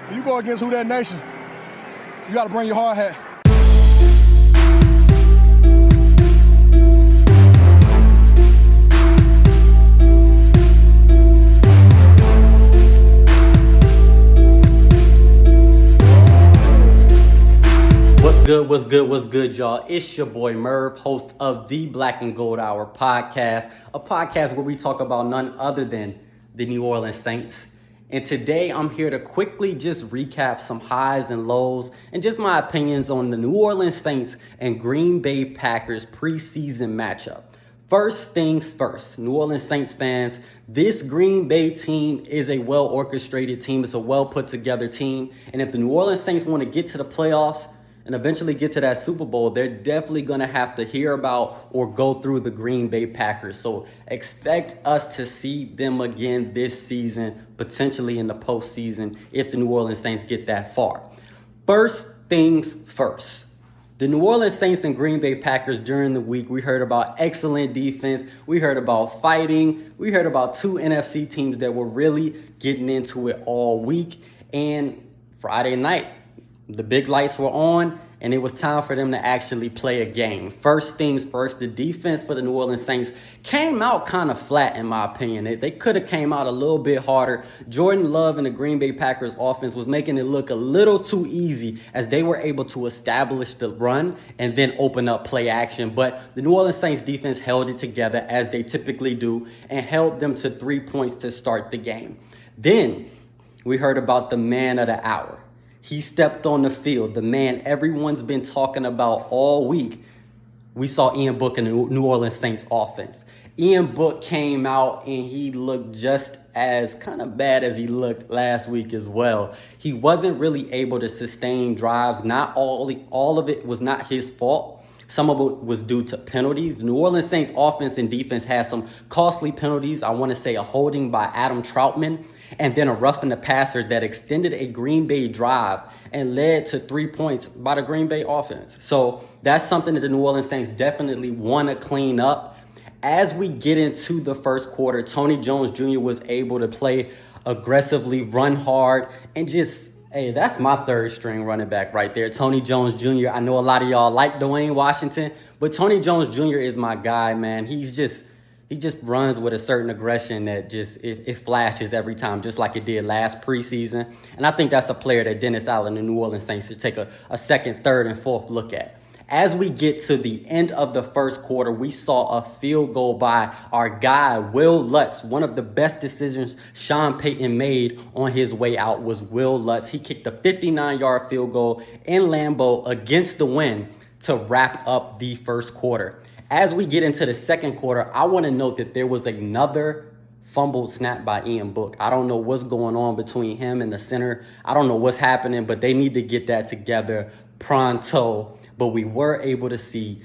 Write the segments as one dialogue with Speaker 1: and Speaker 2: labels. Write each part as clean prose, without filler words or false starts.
Speaker 1: When you go against who that nation, you got to bring your hard hat.
Speaker 2: What's good, y'all? It's your boy Merv, host of the Black and Gold Hour podcast, a podcast where we talk about none other than the New Orleans Saints. And today I'm here to quickly just recap some highs and lows and just my opinions on the New Orleans Saints and Green Bay Packers preseason matchup. First things first, New Orleans Saints fans, this Green Bay team is a well-orchestrated team. It's a well-put-together team. And if the New Orleans Saints want to get to the playoffs and eventually get to that Super Bowl, they're definitely going to have to hear about or go through the Green Bay Packers. So expect us to see them again this season, potentially in the postseason, if the New Orleans Saints get that far. First things first. The New Orleans Saints and Green Bay Packers during the week, we heard about excellent defense. We heard about fighting. We heard about two NFC teams that were really getting into it all week. And Friday night, the big lights were on, and it was time for them to actually play a game. First things first, the defense for the New Orleans Saints came out kind of flat, in my opinion. They could have came out a little bit harder. Jordan Love and the Green Bay Packers offense was making it look a little too easy as they were able to establish the run and then open up play action. But the New Orleans Saints defense held it together as they typically do and held them to 3 points to start the game. Then we heard about the man of the hour. He stepped on the field, the man everyone's been talking about all week. We saw Ian Book in the New Orleans Saints offense. Ian Book came out and he looked just as kind of bad as he looked last week as well. He wasn't really able to sustain drives. Not all of it was not his fault. Some of it was due to penalties. The New Orleans Saints offense and defense had some costly penalties. I want to say a holding by Adam Troutman, and then a roughing the passer that extended a Green Bay drive and led to 3 points by the Green Bay offense. So that's something that the New Orleans Saints definitely want to clean up. As we get into the first quarter, Tony Jones Jr. was able to play aggressively, run hard, and just, hey, that's my third string running back right there, Tony Jones Jr. I know a lot of y'all like Dwayne Washington, but Tony Jones Jr. is my guy, man. He just runs with a certain aggression that just, it flashes every time, just like it did last preseason. And I think that's a player that Dennis Allen and the New Orleans Saints should take a second, third, and fourth look at. As we get to the end of the first quarter, we saw a field goal by our guy, Will Lutz. One of the best decisions Sean Payton made on his way out was Will Lutz. He kicked a 59-yard field goal in Lambeau against the wind to wrap up the first quarter. As we get into the second quarter, I want to note that there was another fumbled snap by Ian Book. I don't know what's going on between him and the center. I don't know what's happening, but they need to get that together pronto. But we were able to see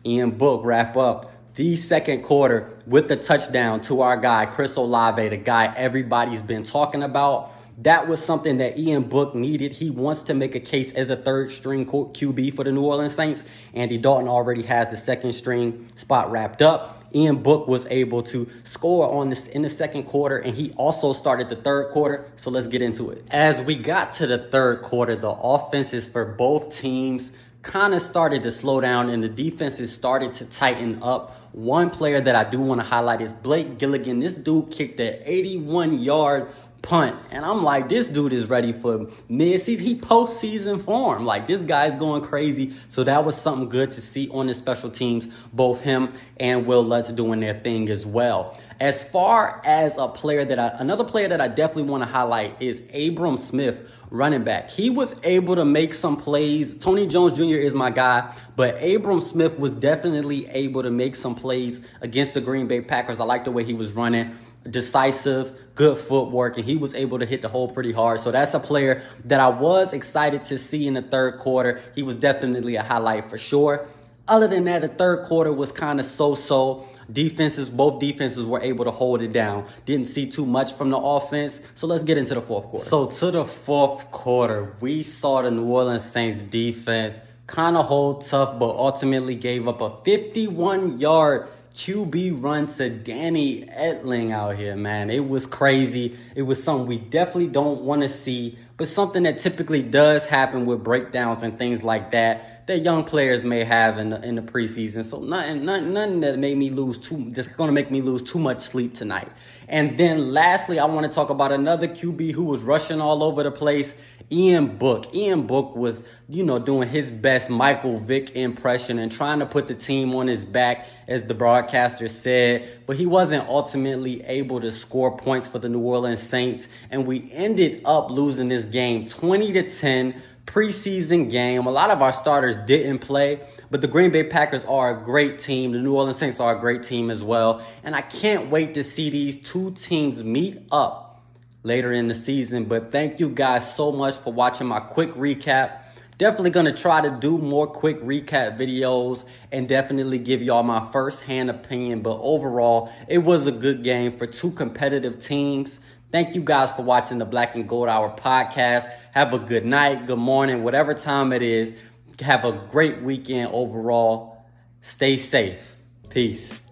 Speaker 2: Ian Book wrap up the second quarter with the touchdown to our guy, Chris Olave, the guy everybody's been talking about. That was something that Ian Book needed. He wants to make a case as a third-string QB for the New Orleans Saints. Andy Dalton already has the second-string spot wrapped up. Ian Book was able to score in the second quarter, and he also started the third quarter. So let's get into it. As we got to the third quarter, the offenses for both teams kind of started to slow down, and the defenses started to tighten up. One player that I do want to highlight is Blake Gilligan. This dude kicked an 81-yard punt, and I'm like, this dude is ready for mid-season. He postseason form. Like, this guy's going crazy. So that was something good to see on the special teams, both him and Will Lutz doing their thing as well. As far as another player that I definitely want to highlight is Abram Smith, running back. He was able to make some plays. Tony Jones Jr. is my guy, but Abram Smith was definitely able to make some plays against the Green Bay Packers. I like the way he was running. Decisive, good footwork, and he was able to hit the hole pretty hard. So that's a player that I was excited to see in the third quarter. He was definitely a highlight for sure. Other than that, the third quarter was kind of so-so. Both defenses were able to hold it down. Didn't see too much from the offense. So let's get into the fourth quarter. So to the fourth quarter, we saw the New Orleans Saints defense kind of hold tough, but ultimately gave up a 51-yard QB run to Danny Etling out here, man. It was crazy. It was something we definitely don't want to see, but something that typically does happen with breakdowns and things like that young players may have in the preseason. So nothing that made me that's going to make me lose too much sleep tonight. And then lastly, I want to talk about another QB who was rushing all over the place, Ian Book. Ian Book was, doing his best Michael Vick impression and trying to put the team on his back, as the broadcaster said, but he wasn't ultimately able to score points for the New Orleans Saints, and we ended up losing this game 20-10. Preseason game. A lot of our starters didn't play, but the Green Bay Packers are a great team. The New Orleans Saints are a great team as well, and I can't wait to see these two teams meet up later in the season. But thank you guys so much for watching my quick recap. Definitely going to try to do more quick recap videos and definitely give y'all my first-hand opinion. But overall, it was a good game for two competitive teams. Thank you guys for watching the Black and Gold Hour podcast. Have a good night, good morning, whatever time it is. Have a great weekend overall. Stay safe. Peace.